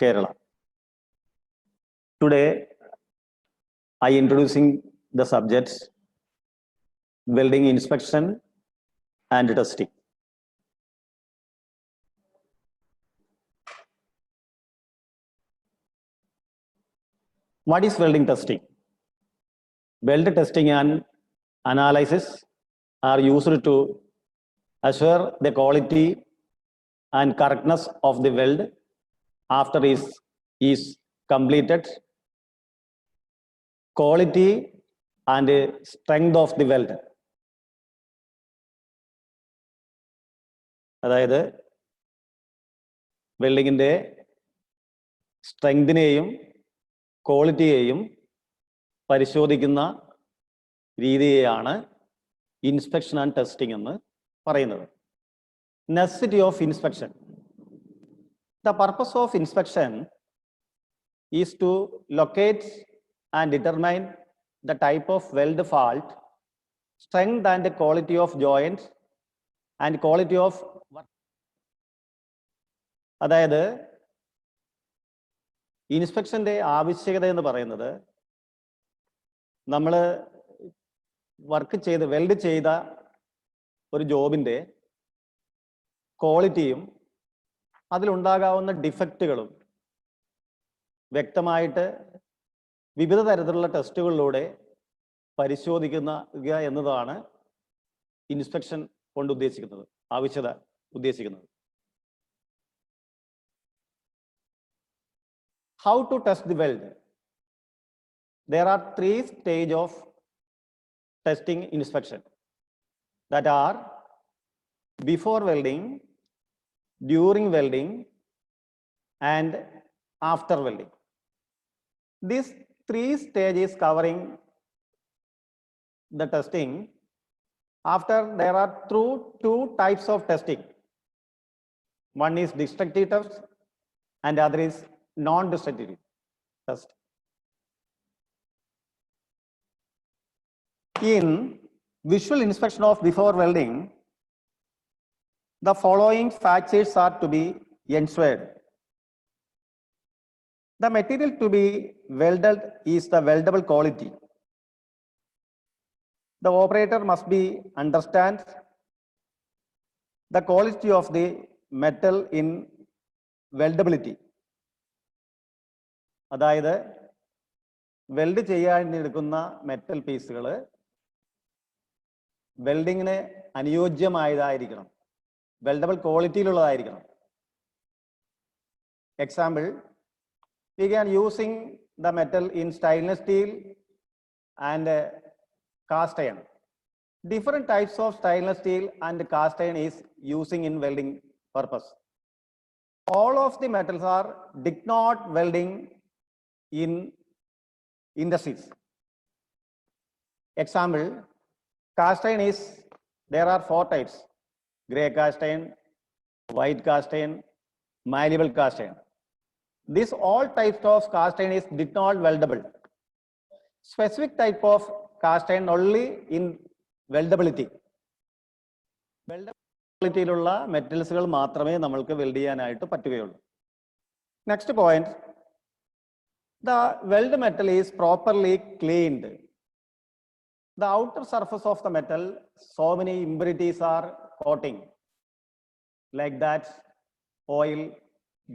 Kerala. Today, I introducing the subjects welding inspection and testing. What is welding testing? Weld testing and analysis are used to assure the quality and correctness of the weld after it is completed, quality and strength of the weld. അതായത് വെൽഡിങ്ങിൻ്റെ സ്ട്രെങ്തിനെയും ക്വാളിറ്റിയെയും പരിശോധിക്കുന്ന രീതിയെയാണ് inspection and testing എന്ന് പറയുന്നത്. Necessity of inspection. The purpose of inspection is to locate and determine the type of weld fault, strength and quality of joint, and quality of work. അതായത് ഇൻസ്പെക്ഷൻ്റെ ആവശ്യകത എന്ന് പറയുന്നത് നമ്മൾ weld ചെയ്ത ഒരു ജോബിൻ്റെ ക്വാളിറ്റിയും അതിലുണ്ടാകാവുന്ന ഡിഫക്റ്റുകളും വ്യക്തമായിട്ട് വിവിധ തരത്തിലുള്ള ടെസ്റ്റുകളിലൂടെ പരിശോധിക്കുക എന്നതാണ് ഇൻസ്പെക്ഷൻ കൊണ്ട് ഉദ്ദേശിക്കുന്നത്, ആവശ്യത ഉദ്ദേശിക്കുന്നത്. How to test the weld? There are 3 stages of testing inspection, that are before welding, during welding, and after welding. These 3 stages covering the testing. After, there are two types of testing. One is destructive test and other is non-destructive test. In visual inspection of before welding, the following factors are to be ensured. The material to be welded is the weldable quality. The operator must understand the quality of the metal in weldability. അതായത് weld ചെയ്യാൻ എടുക്കുന്ന metal പീസുകൾ വെൽഡിങ്ങിന് അനുയോജ്യമായതായിരിക്കണം, weldable ക്വാളിറ്റിയിലുള്ളതായിരിക്കണം. Example, we can using the metal in stainless steel and cast iron. Different types of stainless steel and cast iron is using in welding purpose. All of the metals are did not welding in industries. Example, cast iron is, there are 4 types: gray cast iron, white cast iron, malleable cast iron. This all types of cast iron is did not weldable. Specific type of cast iron only in weldability. വെൽഡബിലിറ്റിയിലുള്ള മെറ്റൽസുകൾ മാത്രമേ നമ്മൾക്ക് weld ചെയ്യാനായിട്ട് പറ്റുകയുള്ളൂ. Next point, the weld metal is properly cleaned. The outer surface of the metal, so many impurities are coating, like that oil,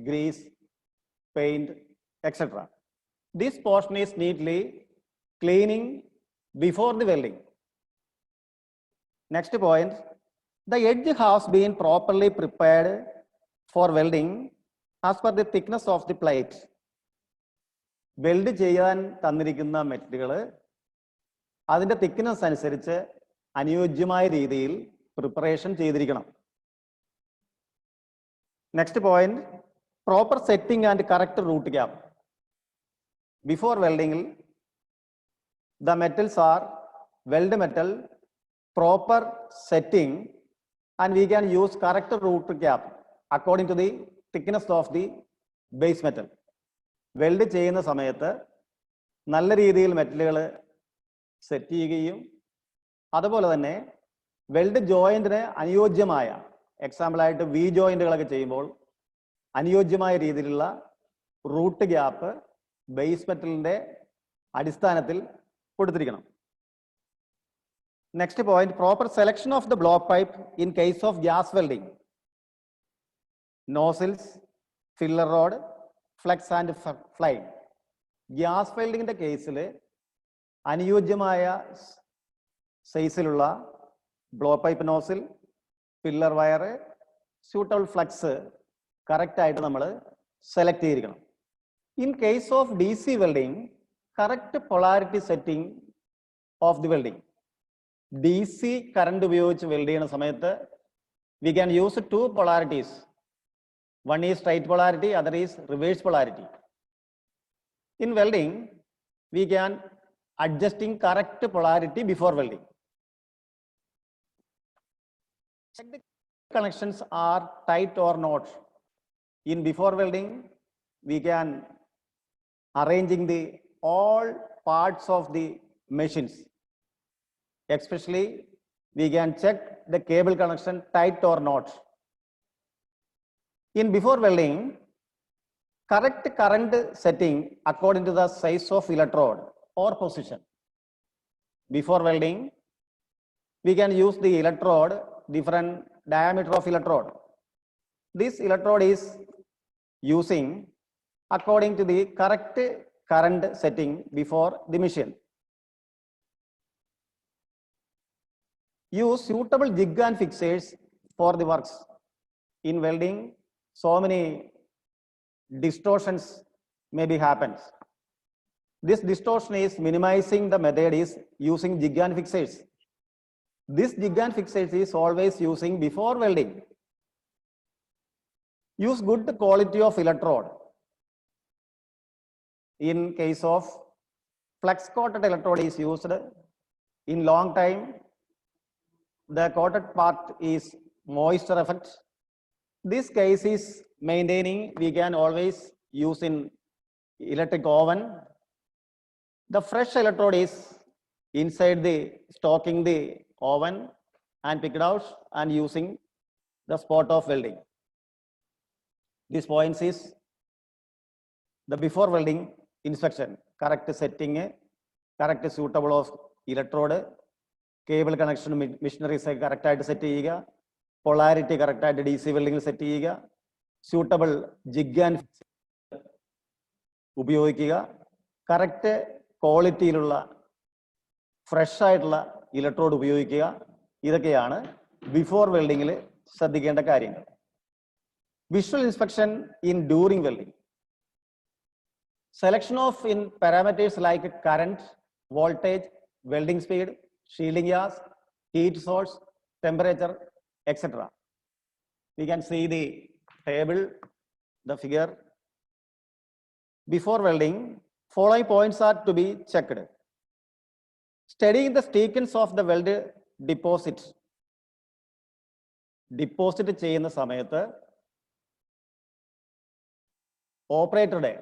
grease, paint, etc. This portion is neatly cleaning before the welding. Next point, the edge has been properly prepared for welding as per the thickness of the plate. Weld ചെയ്യാൻ തന്നിരിക്കുന്ന മെറ്റലുകൾ അതിൻ്റെ thickness അനുസരിച്ച് അനുയോജ്യമായ രീതിയിൽ preparation ചെയ്തിരിക്കണം. Next point, proper setting and correct root gap. Before വെൽഡിങ്ങിൽ the metals are weld metal, proper setting, and we can use correct root gap according to the thickness of the base metal. Weld ചെയ്യുന്ന സമയത്ത് നല്ല രീതിയിൽ മെറ്റലുകൾ set ചെയ്യുകയും അതുപോലെ തന്നെ weld ജോയിന്റിന് അനുയോജ്യമായ, എക്സാമ്പിളായിട്ട് V ജോയിന്റുകളൊക്കെ ചെയ്യുമ്പോൾ അനുയോജ്യമായ രീതിയിലുള്ള റൂട്ട് ഗ്യാപ്പ് ബേസ് മെറ്റലിന്റെ അടിസ്ഥാനത്തിൽ കൊടുത്തിരിക്കണം. Next point, proper selection of the blow pipe in case of gas welding. Nozzles, filler rod, flux and flame. Gas വെൽഡിങ്ങിന്റെ കേസിൽ അനുയോജ്യമായ സൈസിലുള്ള blow pipe nozzle, filler wire, suitable flux correct ആയിട്ട് നമ്മൾ select ചെയ്തിരിക്കണം. In case of D C welding, correct polarity setting of the welding. D C current ഉപയോഗിച്ച് weld ചെയ്യുന്ന സമയത്ത് we can use two polarities. One is straight polarity, other is reverse polarity. In welding, we can adjusting correct polarity before welding. Check the connections are tight or not. In before welding, we can arranging the all parts of the machines. Especially, we can check the cable connection tight or not. In before welding, correct current setting according to the size of electrode or position. Before welding, we can use the electrode, different diameter of electrode. This electrode is using according to the correct current setting before the machine. Use suitable jig and fixers for the works. In welding, so many distortions may be happens. This distortion is minimizing the method is using jig and fixers. This jig and fixers is always using before welding. Use good quality of electrode. In case of flex coated electrode is used in long time, the coated part is moisture effect. This case is maintaining, we can always use in electric oven. The fresh electrode is inside the stocking the oven and pick it out and using the spot of welding. This points is the before welding inspection, correct setting, correct suitable of electrode, cable connection machineries correct ആയിട്ട് set ചെയ്യുക, polarity correct ആയിട്ട് D C വെൽഡിംഗിൽ set ചെയ്യുക, suitable jig and ഉപയോഗിക്കുക, correct ക്വാളിറ്റിയിലുള്ള fresh ആയിട്ടുള്ള electrode ഉപയോഗിക്കുക. ഇതൊക്കെയാണ് before വെൽഡിങ്ങിൽ ശ്രദ്ധിക്കേണ്ട കാര്യങ്ങൾ. Visual inspection in during welding. Selection of in parameters like current, voltage, welding speed, shielding gas, heat source, temperature, etc. We can see the table, the figure. Before welding, following points are to be checked. Studying the sequence of the weld deposit. Deposit ചെയ്യുന്ന സമയത്ത് ഓപ്പറേറ്ററുടെ,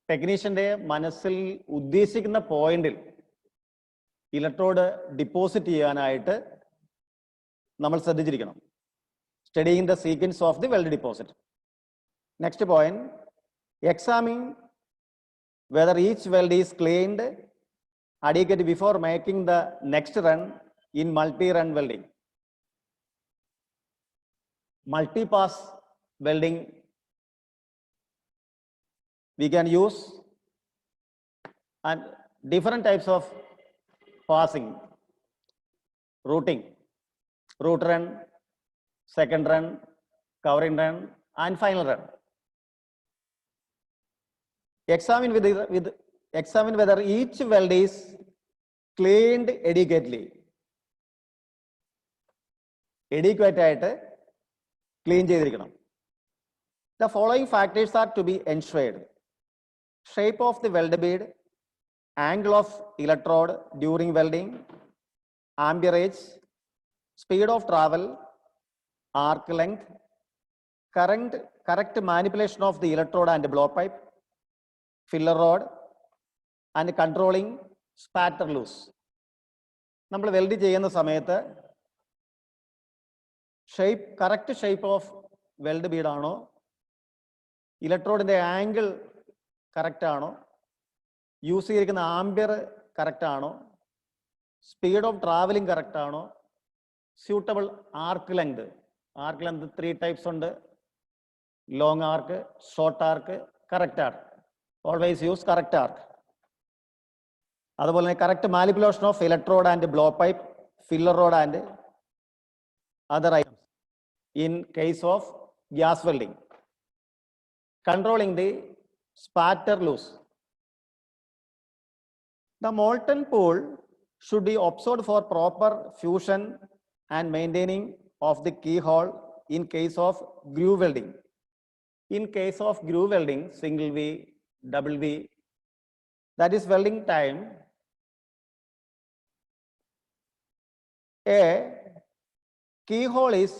ടെക്നീഷ്യന്റെ മനസ്സിൽ ഉദ്ദേശിക്കുന്ന പോയിന്റിൽ electrode deposit ചെയ്യാനായിട്ട് നമ്മൾ ശ്രദ്ധിച്ചിരിക്കണം. Studying the sequence of the weld deposit. Next point, examine whether each weld is cleaned adequate before making the next run in multi run welding. Multi pass welding we can use and different types of passing, routing, root run, second run, covering run, and final run. Examine examine whether each weld is cleaned adequately. Adequate ആയിട്ട് clean ചെയ്തിരിക്കണം. The following factors are to be ensured: shape of the weld bead, angle of electrode during welding, amperage, speed of travel, arc length, correct manipulation of the electrode and blow pipe, filler rod, and controlling spatter loose. നമ്മൾ weld ചെയ്യുന്ന സമയത്ത് correct shape of weld bead ആണോ, ഇലക്ട്രോഡിന്റെ angle correct ആണോ, use ചെയ്തിരിക്കുന്ന ampere correct ആണോ, speed of travelling correct ആണോ, suitable arc length 3 types ഉണ്ട്, long arc, short arc, correct arc. Always use correct arc. അതുപോലെ തന്നെ correct manipulation of electrode and blow pipe, filler rod and other items in case of gas welding. Controlling the spatter loose. The molten pool should be observed for proper fusion and maintaining of the keyhole in case of groove welding. In case of groove welding, single V, double V, that is welding time, a keyhole is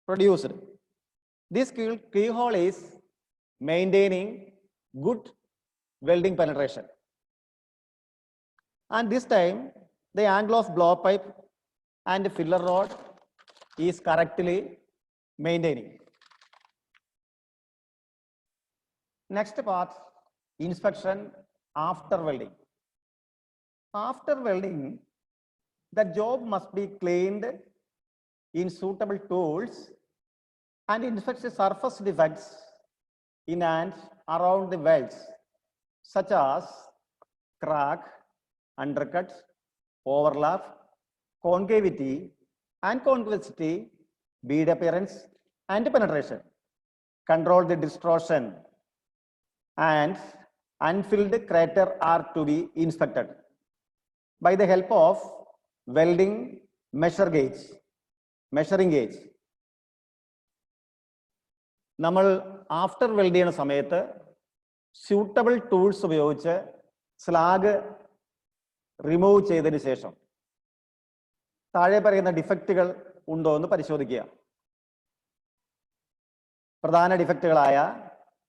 produced. This keyhole is maintaining good welding penetration. And this time, the angle of blow pipe and filler rod is correctly maintaining. Next part, inspection after welding. After welding, the job must be cleaned in suitable tools and inspect the surface defects in and around the welds, such as crack, undercut, overlap, concavity and convexity, bead appearance and penetration. Control the distortion and unfilled crater are to be inspected by the help of welding measuring gauge. നമ്മൾ after weld ചെയ്യുന്ന സമയത്ത് suitable tools ഉപയോഗിച്ച് slag remove ചെയ്തതിന് ശേഷം താഴെ പറയുന്ന ഡിഫക്റ്റുകൾ ഉണ്ടോ എന്ന് പരിശോധിക്കുക. പ്രധാന ഡിഫക്റ്റുകളായ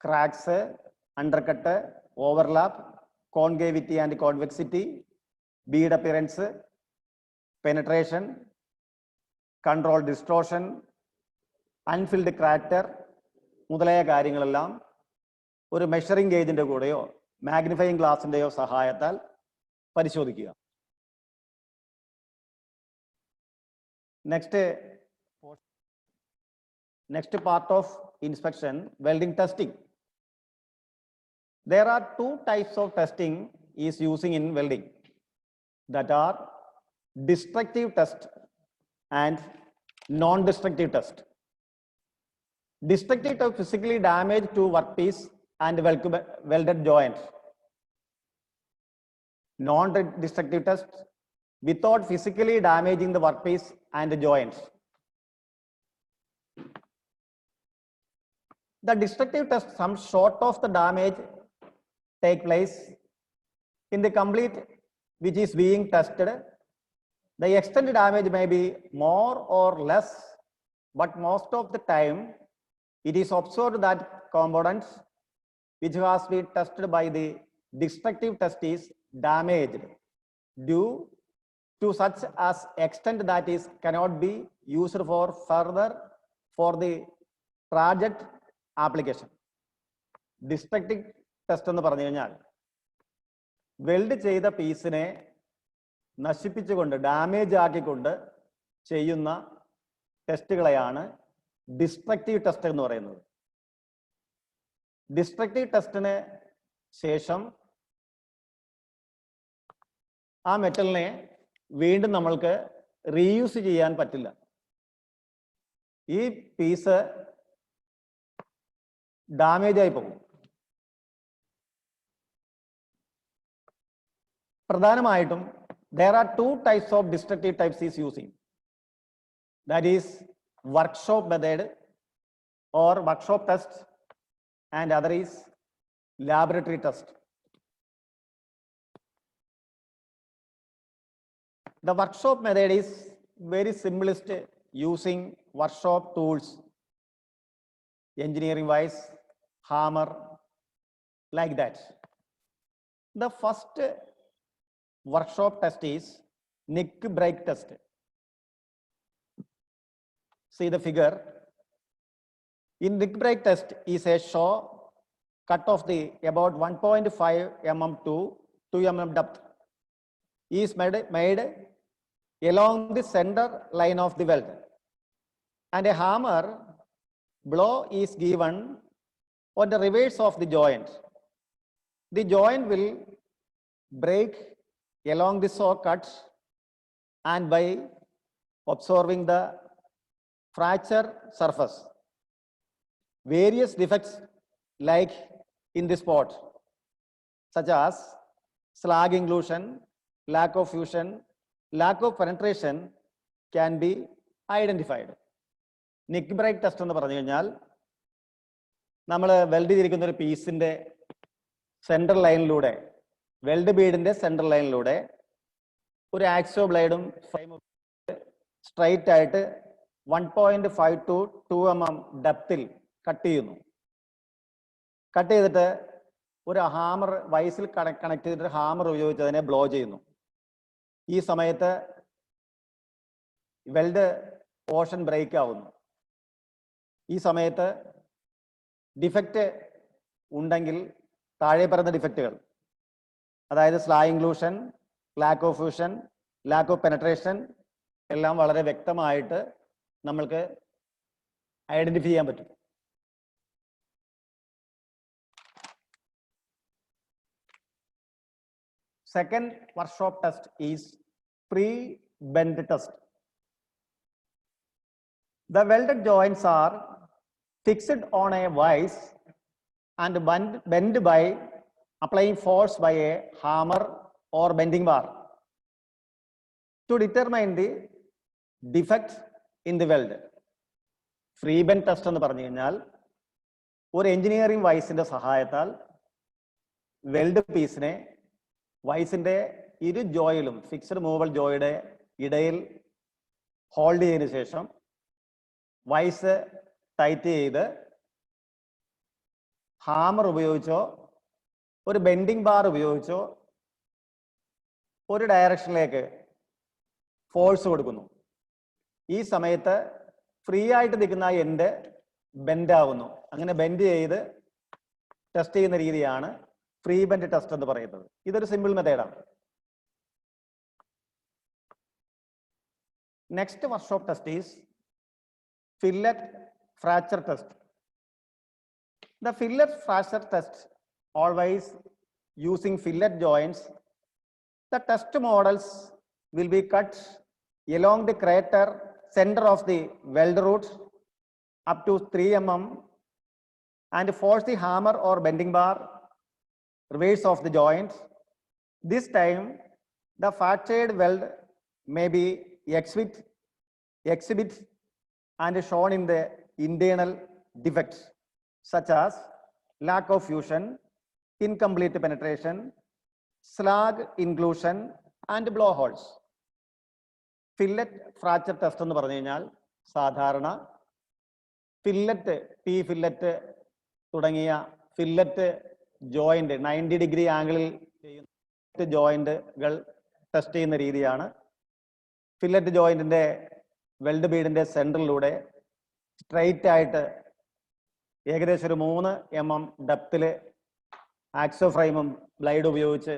cracks, undercut, overlap, concavity and convexity, bead appearance, penetration, control distortion, unfilled crater മുതലായ കാര്യങ്ങളെല്ലാം ഒരു മെഷറിംഗ് ഗേജിന്റെ കൂടെയോ മാഗ്നിഫയിങ് ഗ്ലാസിന്റെയോ സഹായത്താൽ പരിശോധിക്കുക. Next part of inspection, welding testing. There are 2 types of testing is using in welding, that are destructive test and non-destructive test. Destructive test physically damage to workpiece and welded joint. Non-destructive test without physically damaging the workpiece and the joints. The destructive test, some sort of the damage take place in the complete which is being tested. The extent damage may be more or less, but most of the time it is observed that components which has been tested by the destructive test is damaged due to such as extent that is cannot be used for further for the project application. Destructive test എന്ന് പറഞ്ഞു കഴിഞ്ഞാൽ weld ചെയ്ത പീസിനെ നശിപ്പിച്ചുകൊണ്ട് damage ആക്കിക്കൊണ്ട് ചെയ്യുന്ന ടെസ്റ്റുകളെയാണ് destructive test എന്ന് പറയുന്നത്. Destructive ടെസ്റ്റിന് ശേഷം ആ മെറ്റലിനെ വീണ്ടും നമ്മൾക്ക് റീയൂസ് ചെയ്യാൻ പറ്റില്ല. ഈ പീസ് ഡാമേജ് ആയി പോകും. പ്രധാനമായിട്ടും there are 2 types of destructive types is using, that is workshop method or workshop test and other is laboratory test. The workshop method is very simplest, using workshop tools, engineering wise, hammer, like that. The first workshop test is nick break test. See the figure. In Nick brake test is a show cut of the about 1.5 mm to 2 mm depth is made along the center line of the weld, and a hammer blow is given on the reverse of the joint. The joint will break along the saw cut, and by observing the fracture surface, various defects like in the spot, such as slag inclusion, lack of fusion, lack of penetration can be identified. Nick brake test എന്ന് പറഞ്ഞു കഴിഞ്ഞാൽ നമ്മൾ weld ചെയ്തിരിക്കുന്ന ഒരു പീസിന്റെ central ലൈനിലൂടെ, weld ബീഡിന്റെ central ലൈനിലൂടെ ഒരു ആക്സോ ബ്ലേഡും ഫ്രെയിമും സ്ട്രൈറ്റ് ആയിട്ട് 1.5 to 2 mm ഡെപ്തിൽ കട്ട് ചെയ്യുന്നു. കട്ട് ചെയ്തിട്ട് ഒരു ഹാമർ വൈസിൽ കണക്ട് ചെയ്തിട്ട് ഹാമർ ഉപയോഗിച്ച് അതിനെ ബ്ലോ ചെയ്യുന്നു. ഈ സമയത്ത് വെൽഡ് പോർഷൻ ബ്രേക്ക് ആവുന്നു. ഈ സമയത്ത് ഡിഫക്റ്റ് ഉണ്ടെങ്കിൽ താഴെ പറയുന്ന ഡിഫക്റ്റുകൾ, അതായത് slag inclusion, lakh of fusion, lack of penetration എല്ലാം വളരെ വ്യക്തമായിട്ട് നമ്മൾക്ക് ഐഡന്റിഫൈ ചെയ്യാൻ പറ്റും. Second workshop test is pre-bend test. The welded joints are fixed on a vise and bent by applying force by a hammer or bending bar. To determine the defect in the weld, free bend test എന്ന് പറഞ്ഞു കഴിഞ്ഞാൽ ഒരു engineering വൈസിന്റെ സഹായത്താൽ weld പീസിനെ വൈസിന്റെ ഇരു ജോയിലും fixed movable ജോയുടെ ഇടയിൽ hold ചെയ്തതിനു ശേഷം vice tight ചെയ്ത് ഹാമർ ഉപയോഗിച്ചോ ഒരു ബെൻഡിങ് ബാർ ഉപയോഗിച്ചോ ഒരു ഡയറക്ഷനിലേക്ക് ഫോഴ്സ് കൊടുക്കുന്നു. ഈ സമയത്ത് ഫ്രീ ആയിട്ട് നിൽക്കുന്ന എൻഡ് ബെൻഡ് ആവുന്നു. അങ്ങനെ ബെൻഡ് ചെയ്ത് ടെസ്റ്റ് ചെയ്യുന്ന രീതിയാണ് ഫ്രീ ബെൻഡ് ടെസ്റ്റ് എന്ന് പറയുന്നത്. ഇതൊരു സിമ്പിൾ മെത്തേഡാണ്. Next workshop test is fillet fracture test. The fillet fracture test always using fillet joints. The test models will be cut along the crater center of the weld root up to 3 mm and force the hammer or bending bar reverse of the joint. This time the fractured weld may be exhibit and shown in the internal defects such as lack of fusion, incomplete penetration, slag inclusion and blowholes. Fillet fracture test എന്ന് പറഞ്ഞു കഴിഞ്ഞാൽ സാധാരണ fillet, T fillet തുടങ്ങിയ fillet joint 90 degree ആംഗിളിൽ ചെയ്യുന്ന ജോയിന്റുകൾ test ചെയ്യുന്ന രീതിയാണ്. Fillet ജോയിന്റിന്റെ weld ബീഡിന്റെ സെന്ററിലൂടെ straight ആയിട്ട് ഏകദേശം ഒരു 3 mm ഡെപ്തിൽ ആക്സോ ഫ്രെയിമും ബ്ലൈഡ് ഉപയോഗിച്ച്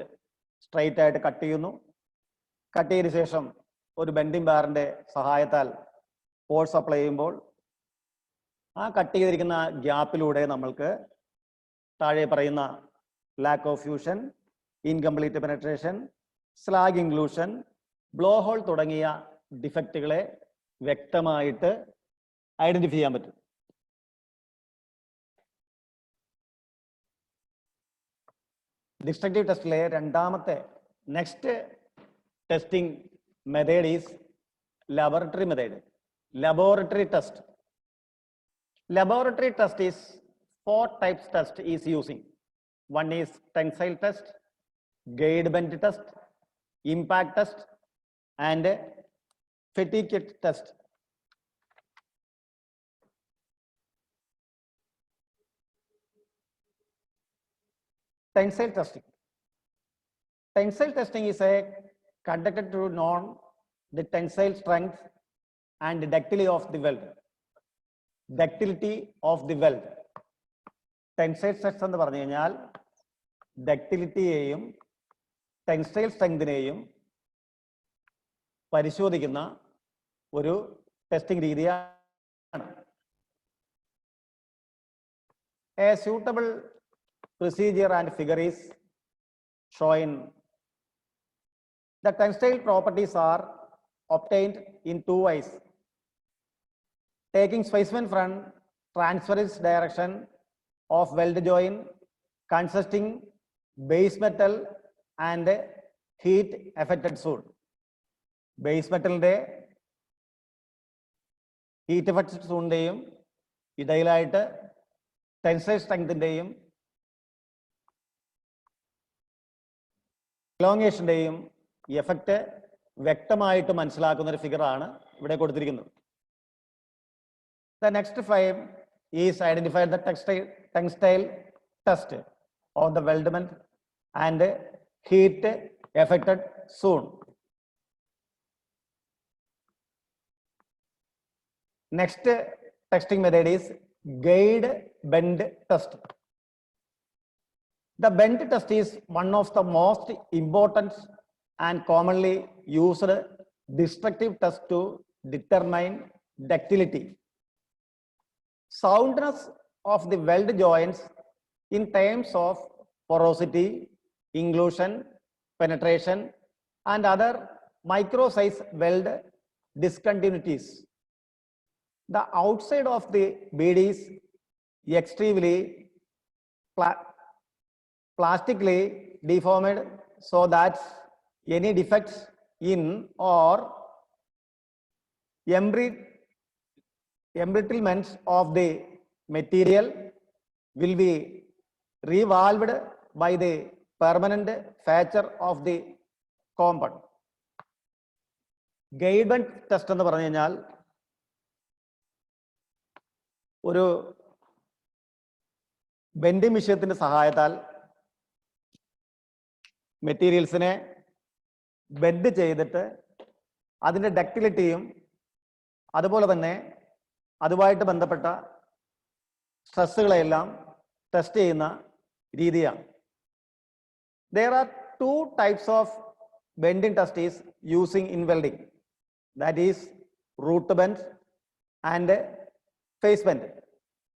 സ്ട്രൈറ്റ് ആയിട്ട് കട്ട് ചെയ്യുന്നു. കട്ട് ചെയ്ത ശേഷം ഒരു ബെൻഡിങ് ബാറിന്റെ സഹായത്താൽ ഫോഴ്സ് അപ്ലൈ ചെയ്യുമ്പോൾ ആ കട്ട് ചെയ്തിരിക്കുന്ന ഗ്യാപ്പിലൂടെ നമ്മൾക്ക് താഴെ പറയുന്ന lack of fusion, incomplete penetration, slag inclusion, blow hole തുടങ്ങിയ ഡിഫക്റ്റുകളെ വ്യക്തമായിട്ട് ഐഡന്റിഫൈ ചെയ്യാൻ പറ്റും. ഡിസ്ട്രക്റ്റീവ് ടെസ്റ്റിലെ രണ്ടാമത്തെ next testing method is laboratory method. Laboratory test. Laboratory test is 4 types test is using. One is tensile test, guide bend test, impact test and fatigue test. Tensile testing. Tensile testing is conducted to know the tensile strength and ductility of the weld. ductility of the weld. Tensile stress എന്ന് പറഞ്ഞു കഴിഞ്ഞാൽ ഡക്റ്റിലിറ്റിയെയും tensile സ്ട്രെങ്തിനെയും പരിശോധിക്കുന്ന ഒരു testing രീതിയാണ്. A suitable procedure and figure is shown. The tensile properties are obtained in two ways. Taking specimen from transverse direction of weld joint consisting base metal and heat affected zone. Base metal heat affected zone ഇടയിലായിട്ട് tensile സ്ട്രെങ്തിന്റെയും എലോങ്ങേഷന്റെയും effect വ്യക്തമായിട്ട് മനസ്സിലാക്കുന്ന ഒരു ഫിഗറാണ് ഇവിടെ കൊടുത്തിരിക്കുന്നത്. The next frame is identified the tensile test of the weldment and heat affected zone. Next testing method is gauge bend test. The bend test is one of the most important and commonly used destructive tests to determine ductility, soundness of the weld joints in terms of porosity, inclusion, penetration, and other micro-size weld discontinuities. The outside of the bead is extremely plastically deformed so that any defects in or embrittlements of the material will be revolved by the permanent feature of the compound. Gauge bend test എന്ന് പറഞ്ഞു കഴിഞ്ഞാൽ ഒരു bending മെഷീനത്തിന്റെ സഹായത്താൽ മെറ്റീരിയൽസിനെ bend ചെയ്തിട്ട് അതിന്റെ ഡക്റ്റിലിറ്റിയും അതുപോലെ തന്നെ അതുമായിട്ട് ബന്ധപ്പെട്ട സ്ട്രെസ്സുകളെല്ലാം ടെസ്റ്റ് ചെയ്യുന്ന രീതിയാണ്. There are two types of bending test is using in welding, that is root bend and face bend.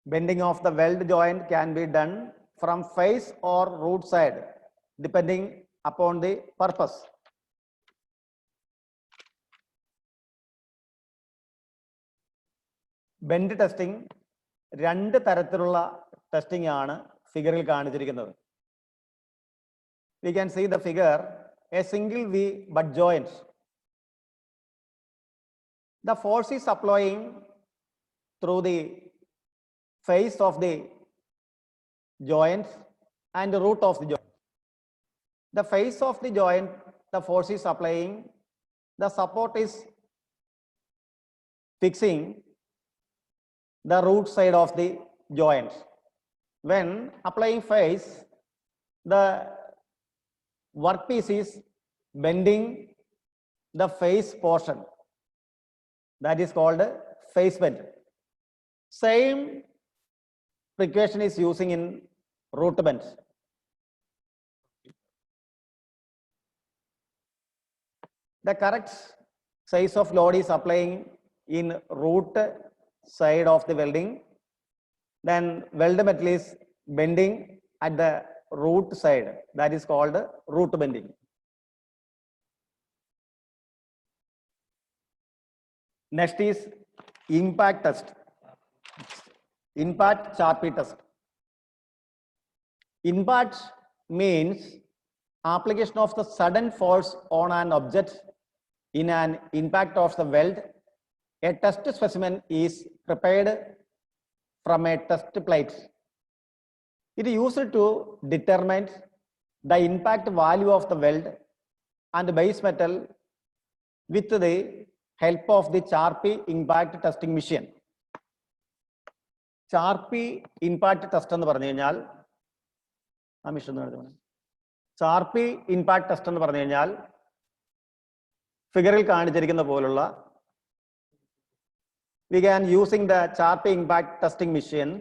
Bending of the weld joint can be done from face or root side depending upon the purpose. Bend testing രണ്ട് തരത്തിലുള്ള testing ആണ് ഫിഗറിൽ കാണിച്ചിരിക്കുന്നത്. We can see the figure, a single V butt joint. The force is applying through the face of the joint and the root of the joint. The face of the joint, the force is applying, the support is fixing the root side of the joint. When applying face, the workpiece is bending the face portion, that is called face bend. Same precaution is using in root bend. The correct size of load is applying in root side of the welding, then weld metal is bending at the root side, that is called root bending. Next is impact test, impact Charpy test. Impact means application of the sudden force on an object in an impact of the weld. A test specimen is prepared from a test plate. It is used to determine the impact value of the weld and base metal with the help of the Charpy impact testing machine. Charpy impact test എന്ന് പറഞ്ഞു കഴിഞ്ഞാൽ ആ machine Charpy impact test എന്ന് പറഞ്ഞു കഴിഞ്ഞാൽ ഫിഗറിൽ കാണിച്ചിരിക്കുന്ന പോലുള്ള began using the Charpy impact testing machine.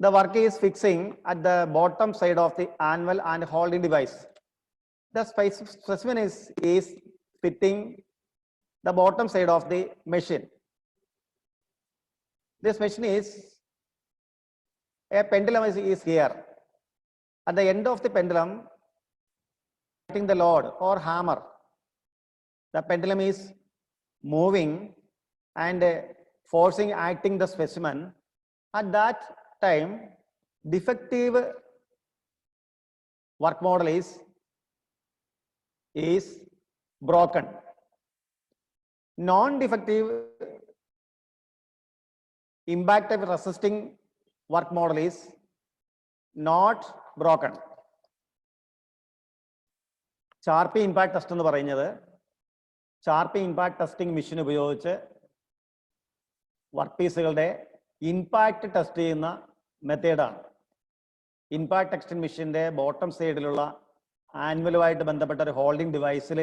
The work is fixing at the bottom side of the anvil and holding device. The specimen is fitting the bottom side of the machine. This machine is a pendulum is here. At the end of the pendulum, acting the load or hammer, the pendulum is moving and forcing acting the specimen. At that time, defective work model is broken. Non-defective impact resisting work model is not broken. Charpy impact test എന്ന് പറയുന്നത് Charpy impact testing machine ഉപയോഗിച്ച് work പീസുകളുടെ impact test ചെയ്യുന്ന മെത്തേഡാണ്. Impact testing മെഷീന്റെ bottom സൈഡിലുള്ള ആൻവലുമായിട്ട് ബന്ധപ്പെട്ട ഒരു holding ഡിവൈസിൽ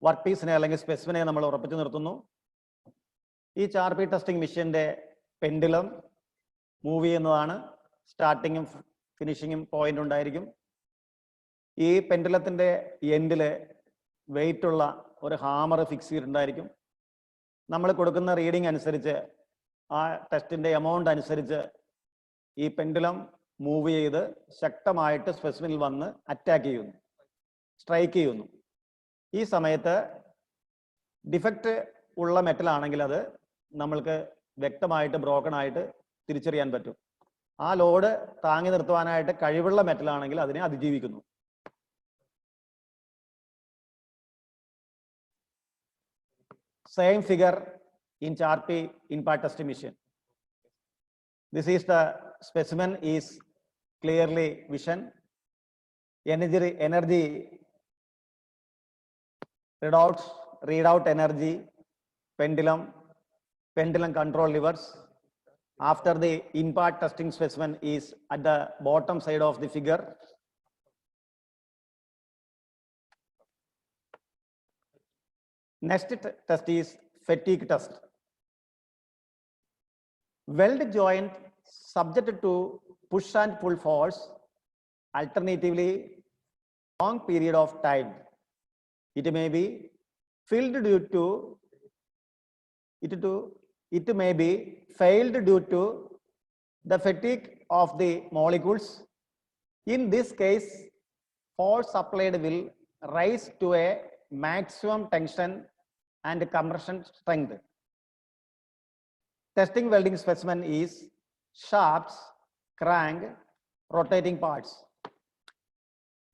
work പീസിനെ അല്ലെങ്കിൽ സ്പെസിമിനെ നമ്മൾ ഉറപ്പിച്ചു നിർത്തുന്നു. ഈ Charpy ടെസ്റ്റിംഗ് മെഷീന്റെ പെൻഡുലം മൂവ് ചെയ്യുന്നതാണ്. സ്റ്റാർട്ടിങ്ങും ഫിനിഷിങ്ങും പോയിന്റ് ഉണ്ടായിരിക്കും. ഈ പെൻഡുലത്തിന്റെ എൻഡില് വെയിറ്റ് ഉള്ള ഒരു ഹാമർ ഫിക്സ് ചെയ്തിട്ടുണ്ടായിരിക്കും. നമ്മൾ കൊടുക്കുന്ന റീഡിംഗ് അനുസരിച്ച് ആ ടെസ്റ്റിന്റെ എമൗണ്ട് അനുസരിച്ച് ഈ പെൻഡുലം മൂവ് ചെയ്ത് ശക്തമായിട്ട് സ്പെസിമിനിൽ വന്ന് അറ്റാക്ക് ചെയ്യുന്നു, സ്ട്രൈക്ക് ചെയ്യുന്നു. ഈ സമയത്ത് ഡിഫക്റ്റ് ഉള്ള മെറ്റൽ ആണെങ്കിൽ അത് നമ്മൾക്ക് വ്യക്തമായിട്ട് ബ്രോക്കൺ ആയിട്ട് തിരിച്ചറിയാൻ പറ്റും. ആ ലോഡ് താങ്ങി നിർത്തുവാനായിട്ട് കഴിവുള്ള മെറ്റൽ ആണെങ്കിൽ അതിനെ അതിജീവിക്കുന്നു. Same figure in Charpy impact testing machine. This is the specimen is clearly vision. Energy readout energy, pendulum control levers. After the impact testing specimen is at the bottom side of the figure. Next test is fatigue test. Weld joint subjected to push and pull force alternatively long period of time. It may be filled due to it may be failed due to the fatigue of the molecules. In this case, force applied will rise to a maximum tension and compression strength. Testing welding specimen is shafts, crank, rotating parts.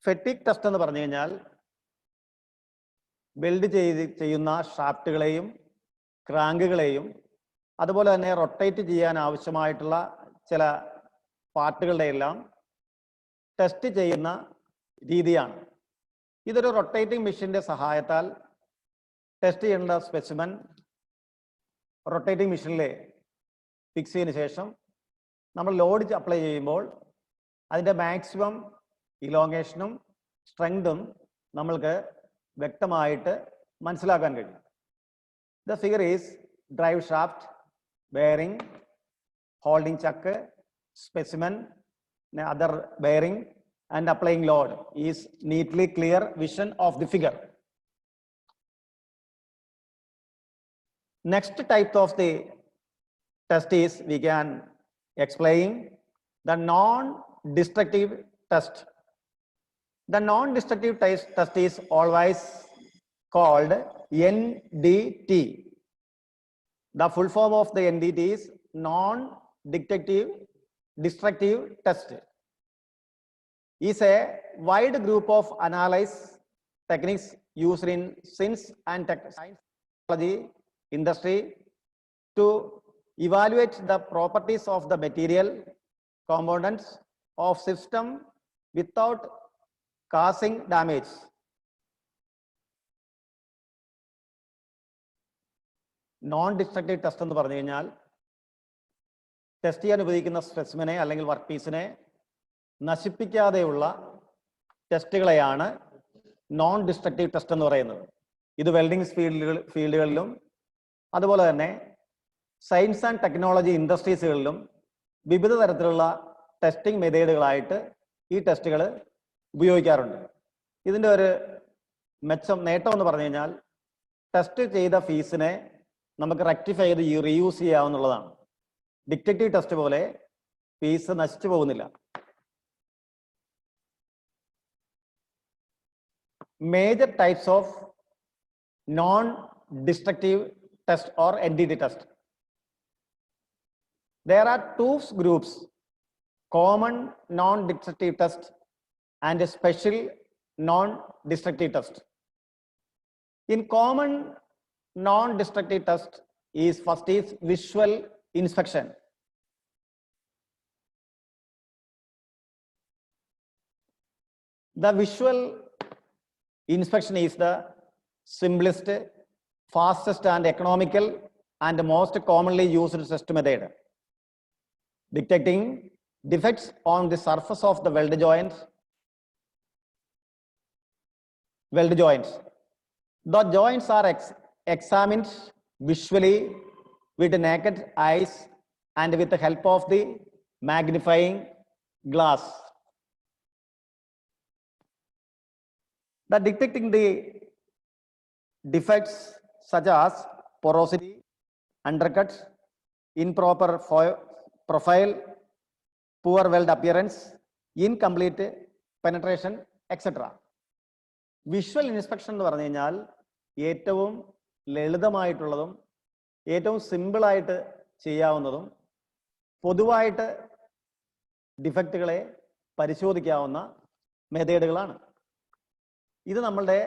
Fatigue test എന്ന് പറഞ്ഞു കഴിഞ്ഞാൽ weld ചെയ്യുന്ന ഷാഫ്റ്റുകളെയും ക്രാങ്കുകളെയും അതുപോലെ തന്നെ rotate ചെയ്യാൻ ആവശ്യമായിട്ടുള്ള ചില പാർട്ടുകളുടെ എല്ലാം ടെസ്റ്റ് ചെയ്യുന്ന രീതിയാണ്. ഇതൊരു റൊട്ടേറ്റിംഗ് മെഷീന്റെ സഹായത്താൽ ടെസ്റ്റ് ചെയ്യേണ്ട സ്പെസിമൻ റൊട്ടേറ്റിംഗ് മെഷീനിൽ ഫിക്സ് ചെയ്തതിനു ശേഷം നമ്മൾ ലോഡ് അപ്ലൈ ചെയ്യുമ്പോൾ അതിൻ്റെ മാക്സിമം ഇലോങ്ങേഷനും സ്ട്രെങ്തും നമ്മൾക്ക് വ്യക്തമായിട്ട് മനസ്സിലാക്കാൻ കഴിയും. The figure is drive shaft, bearing, holding chuck, specimen, other bearing, and applying load is neatly clear vision of the figure. Next type of the test is we can explain the non-destructive test. The non-destructive test is always called NDT. The full form of the NDT is non-destructive test. Is a wide group of analysis techniques used in science and technology industry to evaluate the properties of the material components of system without causing damage. Non-destructive test എന്ന് പറഞ്ഞു കഴിഞ്ഞാൽ test ചെയ്യാൻ ഉപയോഗിക്കുന്ന സ്പെസിമിനെ അല്ലെങ്കിൽ work പീസിനെ നശിപ്പിക്കാതെയുള്ള ടെസ്റ്റുകളെയാണ് non destructive test എന്ന് പറയുന്നത്. ഇത് welding ഫീൽഡുകളിലും അതുപോലെ തന്നെ സയൻസ് ആൻഡ് ടെക്നോളജി ഇൻഡസ്ട്രീസുകളിലും വിവിധ തരത്തിലുള്ള ടെസ്റ്റിംഗ് മെത്തേഡുകളായിട്ട് ഈ ടെസ്റ്റുകൾ ഉപയോഗിക്കാറുണ്ട്. ഇതിൻ്റെ ഒരു നേട്ടം എന്ന് പറഞ്ഞു കഴിഞ്ഞാൽ ടെസ്റ്റ് ചെയ്ത ഫീസിനെ നമുക്ക് റെക്ടിഫൈ ചെയ്ത് റീയൂസ് ചെയ്യാവുന്നതാണ്. ഡിറ്റക്റ്റീവ് ടെസ്റ്റ് പോലെ ഫീസ് നശിച്ചു പോകുന്നില്ല. Major types of non-destructive test or NDT test. There are two groups: common non-destructive test and a special non-destructive test. In common non-destructive test first is visual inspection. The visual inspection is the simplest, fastest and economical and most commonly used test method, detecting defects on the surface of the weld joints. The joints are examined visually with the naked eyes and with the help of the magnifying glass. The detecting the defects such as porosity, undercut, improper profile, poor weld appearance, incomplete penetration, etc. Visual inspection എന്ന് പറഞ്ഞു കഴിഞ്ഞാൽ ഏറ്റവും ലളിതമായിട്ടുള്ളതും ഏറ്റവും സിമ്പിളായിട്ട് ചെയ്യാവുന്നതും പൊതുവായിട്ട് ഡിഫക്റ്റുകളെ പരിശോധിക്കാവുന്ന മെത്തേഡുകളാണ്. ഇത് നമ്മളുടെ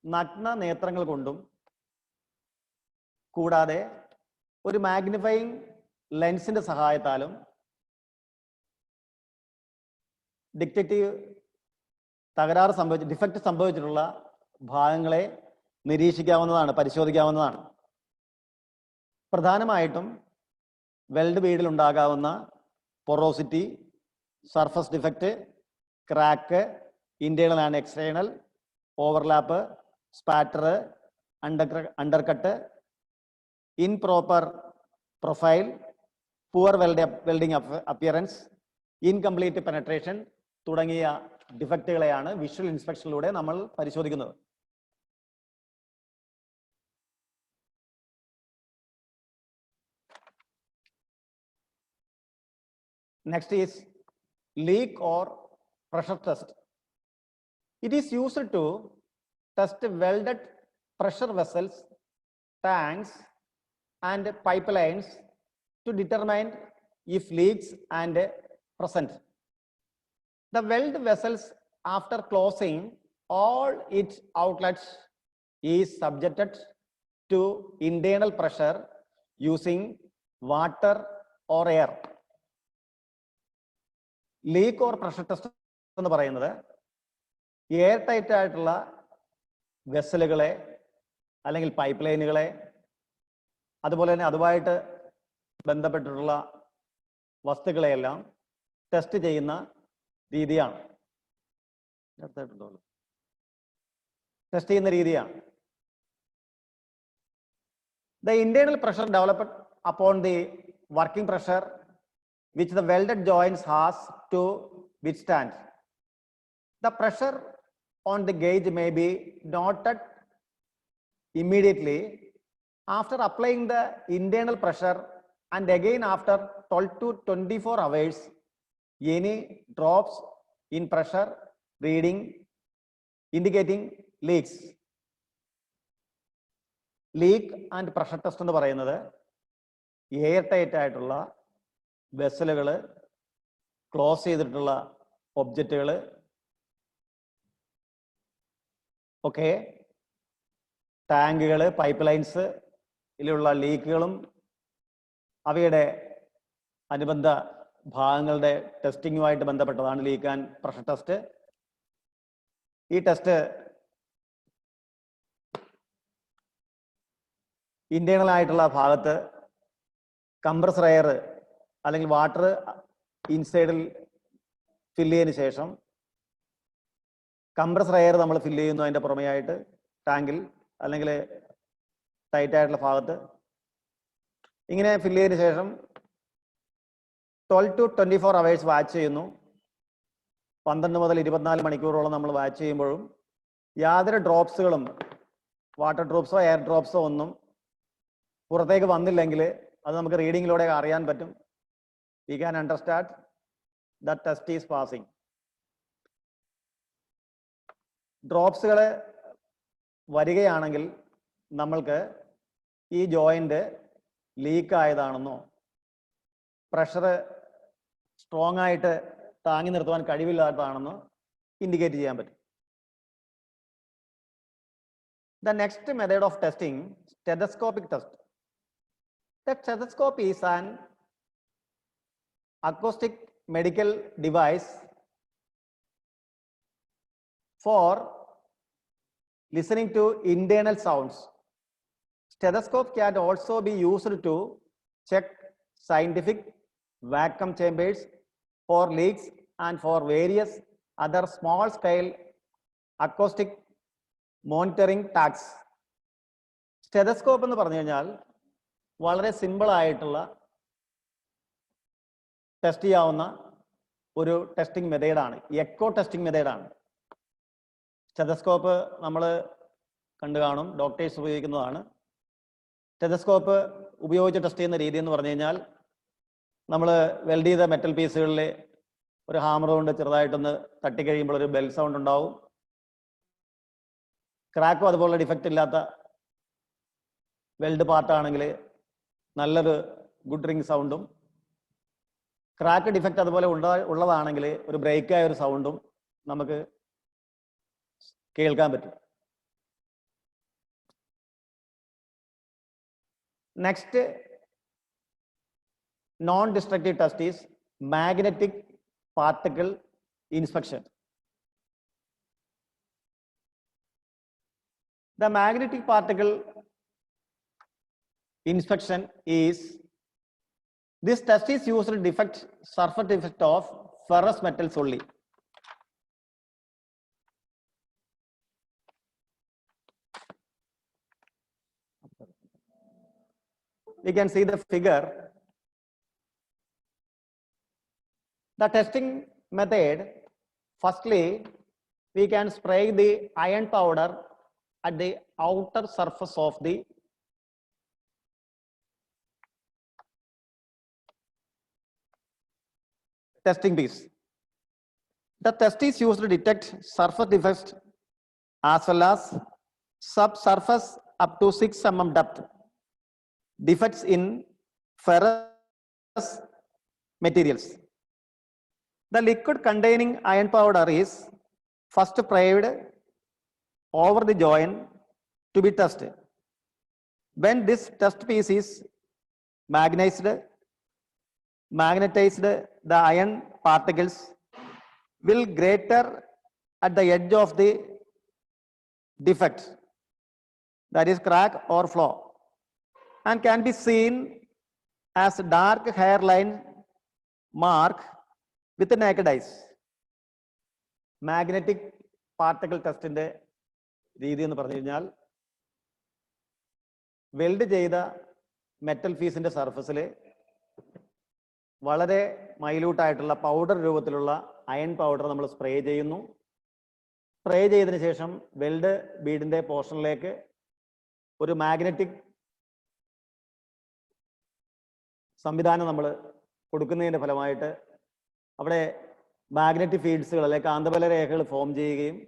നഗ്ന നേത്രങ്ങൾ കൊണ്ടും കൂടാതെ ഒരു മാഗ്നിഫയിങ് ലെൻസിന്റെ സഹായത്താലും ഡിഫക്റ്റ് സംഭവിച്ചിട്ടുള്ള ഭാഗങ്ങളെ നിരീക്ഷിക്കാവുന്നതാണ്, പരിശോധിക്കാവുന്നതാണ്. പ്രധാനമായിട്ടും വെൽഡ് ബീഡിൽ ഉണ്ടാകാവുന്ന porosity, surface defect, crack, internal and external, overlap, spatter, undercut, improper profile, poor welding appearance, incomplete penetration തുടങ്ങിയ ഡിഫക്റ്റുകളെയാണ് വിഷ്വൽ ഇൻസ്പെക്ഷനിലൂടെ നമ്മൾ പരിശോധിക്കുന്നത്. Next is leak or pressure test. It is used to test welded pressure vessels, tanks and pipelines to determine if leaks and present. The weld vessels, after closing all its outlets, is subjected to internal pressure using water or air. Leak or pressure test എന്ന് പറയുന്നത് air tight ആയിട്ടുള്ള വെസലുകളെ അല്ലെങ്കിൽ pipe ലൈനുകളെ അതുപോലെ തന്നെ അതുമായിട്ട് ബന്ധപ്പെട്ടിട്ടുള്ള വസ്തുക്കളെയെല്ലാം test ചെയ്യുന്ന രീതിയാണ്. The internal pressure developed upon the working pressure which the welded joints has to withstand. The pressure on the gauge may be noted immediately after applying the internal pressure and again after 12 to 24 hours. Any drops in pressure reading indicating leaks. Leak and pressure test എന്ന് പറയുന്നത് air tight ആയിട്ടുള്ള വെസലുകൾ, close ചെയ്തിട്ടുള്ള ഒബ്ജക്റ്റുകൾ ഒക്കെ, ടാങ്കുകൾ, pipe lines ഇതിലുള്ള ലീക്കുകളും അവയുടെ അനുബന്ധ ഭാഗങ്ങളുടെ ടെസ്റ്റിങ്ങുമായിട്ട് ബന്ധപ്പെട്ടതാണ് ലീക്ക് ആൻഡ് പ്രഷർ ടെസ്റ്റ്. ഈ ടെസ്റ്റ് ഇന്റേണൽ ആയിട്ടുള്ള ഭാഗത്ത് കംപ്രസർ എയർ അല്ലെങ്കിൽ വാട്ടർ ഇൻസൈഡിൽ ഫില്ല് ചെയ്തതിന് ശേഷം കംപ്രസർ എയർ നമ്മൾ ഫില്ല് ചെയ്യുന്നു. അതിൻ്റെ പുറമെയായിട്ട് ടാങ്കിൽ അല്ലെങ്കിൽ ടൈറ്റ് ആയിട്ടുള്ള ഭാഗത്ത് ഇങ്ങനെ ഫില്ല് ചെയ്തതിനു ശേഷം 12 to 24 hours വാച്ച് ചെയ്യുന്നു. 12 മുതൽ 24 മണിക്കൂറോളം നമ്മൾ വാച്ച് ചെയ്യുമ്പോഴും യാതൊരു ഡ്രോപ്സുകളും, വാട്ടർ ഡ്രോപ്സോ എയർ ഡ്രോപ്സോ ഒന്നും പുറത്തേക്ക് വന്നില്ലെങ്കിൽ അത് നമുക്ക് റീഡിങ്ങിലൂടെ അറിയാൻ പറ്റും. We can understand that test is passing. ഡ്രോപ്സുകൾ വരികയാണെങ്കിൽ നമ്മൾക്ക് ഈ ജോയിന്റ് ലീക്ക് ആയതാണെന്നോ പ്രഷർ സ്ട്രോങ് ആയിട്ട് താങ്ങി നിർത്തുവാൻ കഴിവില്ലാത്തതാണെന്നോ ഇൻഡിക്കേറ്റ് ചെയ്യാൻ പറ്റും. The next method of testing, stethoscopic test. The stethoscope is an acoustic medical device for listening to internal sounds. Stethoscope can also be used to check scientific vacuum chambers for leaks and for various other small scale acoustic monitoring tax. Stethoscope എന്ന് പറഞ്ഞു കഴിഞ്ഞാൽ വളരെ simple ആയിട്ടുള്ള test ചെയ്യാവുന്ന ഒരു testing മെത്തേഡാണ്, echo testing മെത്തേഡാണ്. Stethoscope നമ്മൾ കണ്ടു കാണും, ഡോക്ടേഴ്സ് ഉപയോഗിക്കുന്നതാണ്. സ്റ്റെതസ്കോപ്പ് ഉപയോഗിച്ച് ടെസ്റ്റ് ചെയ്യുന്ന രീതി എന്ന് പറഞ്ഞു കഴിഞ്ഞാൽ നമ്മൾ വെൽഡ് ചെയ്ത മെറ്റൽ പീസുകളിൽ ഒരു ഹാമർ കൊണ്ട് ചെറുതായിട്ടൊന്ന് തട്ടിക്കഴിയുമ്പോൾ ഒരു ബെൽ സൗണ്ട് ഉണ്ടാവും. ക്രാക്കും അതുപോലെ ഡിഫക്റ്റ് ഇല്ലാത്ത വെൽഡ് പാർട്ടാണെങ്കിൽ നല്ലൊരു ഗുഡ് റിംഗ് സൗണ്ടും, ക്രാക്ക് ഡിഫക്റ്റ് അതുപോലെ ഉള്ളതാണെങ്കിൽ ഒരു ബ്രേക്കായ ഒരു സൗണ്ടും നമുക്ക് കേൾക്കാൻ പറ്റും. Next non destructive test is magnetic particle inspection. The magnetic particle inspection is, this test is used to detect surface defect of ferrous metals only. We can see the figure. The testing method, firstly, we can spray the iron powder at the outer surface of the testing piece. The test is used to detect surface defects as well as subsurface up to 6 mm depth defects in ferrous materials. The liquid containing iron powder is first sprayed over the joint to be tested. When this test piece is magnetized, the iron particles will greater at the edge of the defect, that is crack or flaw, and can be seen as dark hairline mark with the naked eyes. Magnetic particle test in the രീതി എന്ന് പറഞ്ഞു കഴിഞ്ഞാൽ weld ചെയ്ത metal പീസിന്റെ സർഫസിൽ വളരെ മൈല്യൂട്ടായിട്ടുള്ള powder രൂപത്തിലുള്ള iron powder നമ്മൾ സ്പ്രേ ചെയ്യുന്നു. സ്പ്രേ ചെയ്തതിന് ശേഷം വെൽഡ് ബീഡിന്റെ പോർഷനിലേക്ക് ഒരു മാഗ്നറ്റിക് സംവിധാനം നമ്മൾ കൊടുക്കുന്നതിന്റെ ഫലമായിട്ട് അവിടെ മാഗ്നറ്റിക് ഫീൽഡ്സുകൾ അല്ലെങ്കിൽ കാന്തബല രേഖകൾ ഫോം ചെയ്യുകയും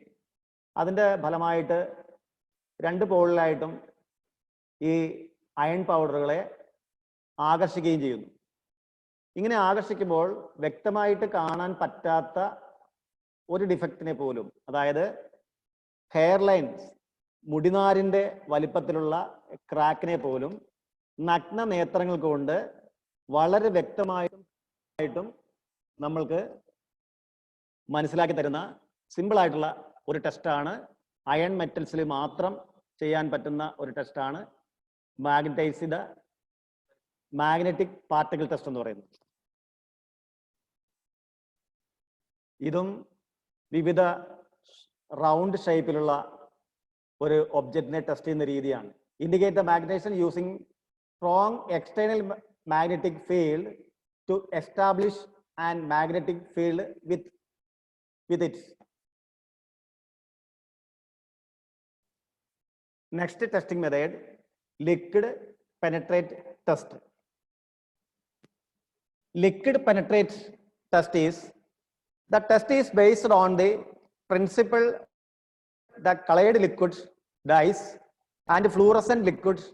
അതിൻ്റെ ഫലമായിട്ട് രണ്ട് പോളിലായിട്ടും ഈ അയൺ പൗഡറുകളെ ആകർഷിക്കുകയും ചെയ്യുന്നു. ഇങ്ങനെ ആകർഷിക്കുമ്പോൾ വ്യക്തമായിട്ട് കാണാൻ പറ്റാത്ത ഒരു ഡിഫക്റ്റിനെ പോലും, അതായത് ഹെയർ ലൈൻസ്, മുടിനാരിൻ്റെ വലിപ്പത്തിലുള്ള ക്രാക്കിനെ പോലും നഗ്ന നേത്രങ്ങൾ കൊണ്ട് വളരെ വ്യക്തമായിട്ടും നമ്മൾക്ക് മനസ്സിലാക്കി തരുന്ന സിമ്പിളായിട്ടുള്ള ഒരു ടെസ്റ്റാണ്. അയൺ മെറ്റൽസിൽ മാത്രം ചെയ്യാൻ പറ്റുന്ന ഒരു ടെസ്റ്റാണ് മാഗ്നറ്റിക് പാർട്ടിക്കിൾ ടെസ്റ്റ് എന്ന് പറയുന്നത്. ഇതും വിവിധ റൗണ്ട് ഷേപ്പിലുള്ള ഒരു ഒബ്ജക്റ്റിനെ ടെസ്റ്റ് ചെയ്യുന്ന രീതിയാണ്. Indicate the magnetisation using strong external magnetic field to establish an magnetic field with it. Next testing method, liquid penetrate test. Liquid penetrate test is, the test is based on the principle that colored liquids, dyes, and fluorescent liquids.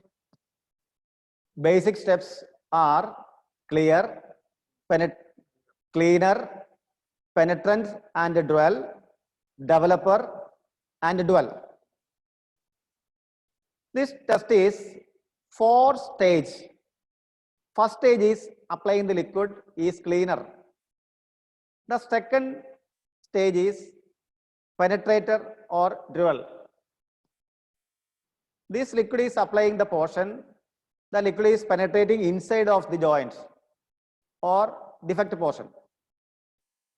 Basic steps are clear, cleaner, penetrant and dwell, developer and dwell. This test is 4 stage. First stage is applying the liquid is cleaner. The second stage is penetrator or dwell. This liquid is applying the portion, the liquid is penetrating inside of the joints or defect portion.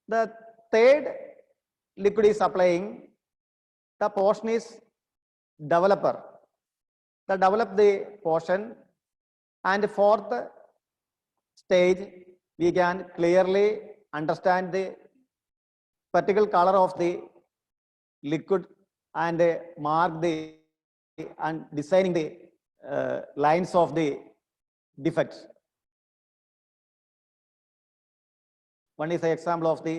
The third liquid is applying, the portion is developer, the develop the portion, and fourth stage we can clearly understand the particular color of the liquid and mark the and designing the lines of the defects. One is the example of the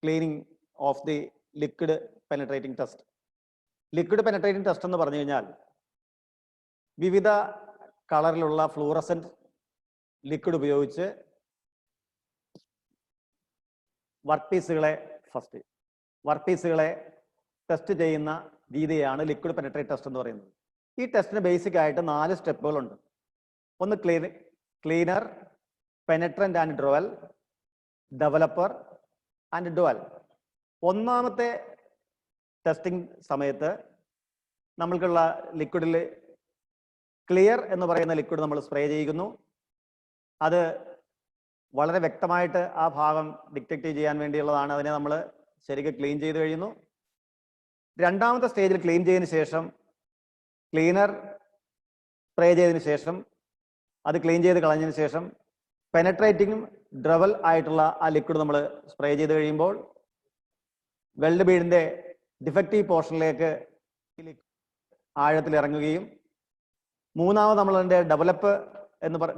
cleaning of the liquid penetrating test. Liquid penetrating test എന്ന് പറഞ്ഞു കഴിഞ്ഞാൽ വിവിധ കളറിലുള്ള fluorescent liquid ഉപയോഗിച്ച് work പീസുകളെ test ചെയ്യുന്ന രീതിയാണ് liquid penetrate test എന്ന് പറയുന്നത്. ഈ ടെസ്റ്റിന് ബേസിക് ആയിട്ട് 4 സ്റ്റെപ്പുകളുണ്ട്. ഒന്ന് cleaner, penetrant and dwell, developer and dwell. ഒന്നാമത്തെ ടെസ്റ്റിംഗ് സമയത്ത് നമ്മൾക്കുള്ള ലിക്വിഡിൽ ക്ലിയർ എന്ന് പറയുന്ന ലിക്വിഡ് നമ്മൾ സ്പ്രേ ചെയ്യുന്നു. അത് വളരെ വ്യക്തമായിട്ട് ആ ഭാഗം ഡിറ്റക്ട് ചെയ്യാൻ വേണ്ടിയുള്ളതാണ്. അതിനെ നമ്മൾ ശരിക്കും ക്ലീൻ ചെയ്ത് കഴിയുന്നു. രണ്ടാമത്തെ സ്റ്റേജിൽ ക്ലീൻ ചെയ്തതിന് ശേഷം ക്ലീനർ സ്പ്രേ ചെയ്തതിന് ശേഷം അത് ക്ലീൻ ചെയ്ത് കളഞ്ഞതിന് ശേഷം പെനട്രേറ്റിംഗും ഡ്രവൽ ആയിട്ടുള്ള ആ ലിക്വിഡ് നമ്മൾ സ്പ്രേ ചെയ്ത് കഴിയുമ്പോൾ വെൽഡ് ബീഡിന്റെ ഡിഫക്റ്റീവ് പോർഷനിലേക്ക് ആഴത്തിൽ ഇറങ്ങുകയും മൂന്നാമത് നമ്മൾ അതിൻ്റെ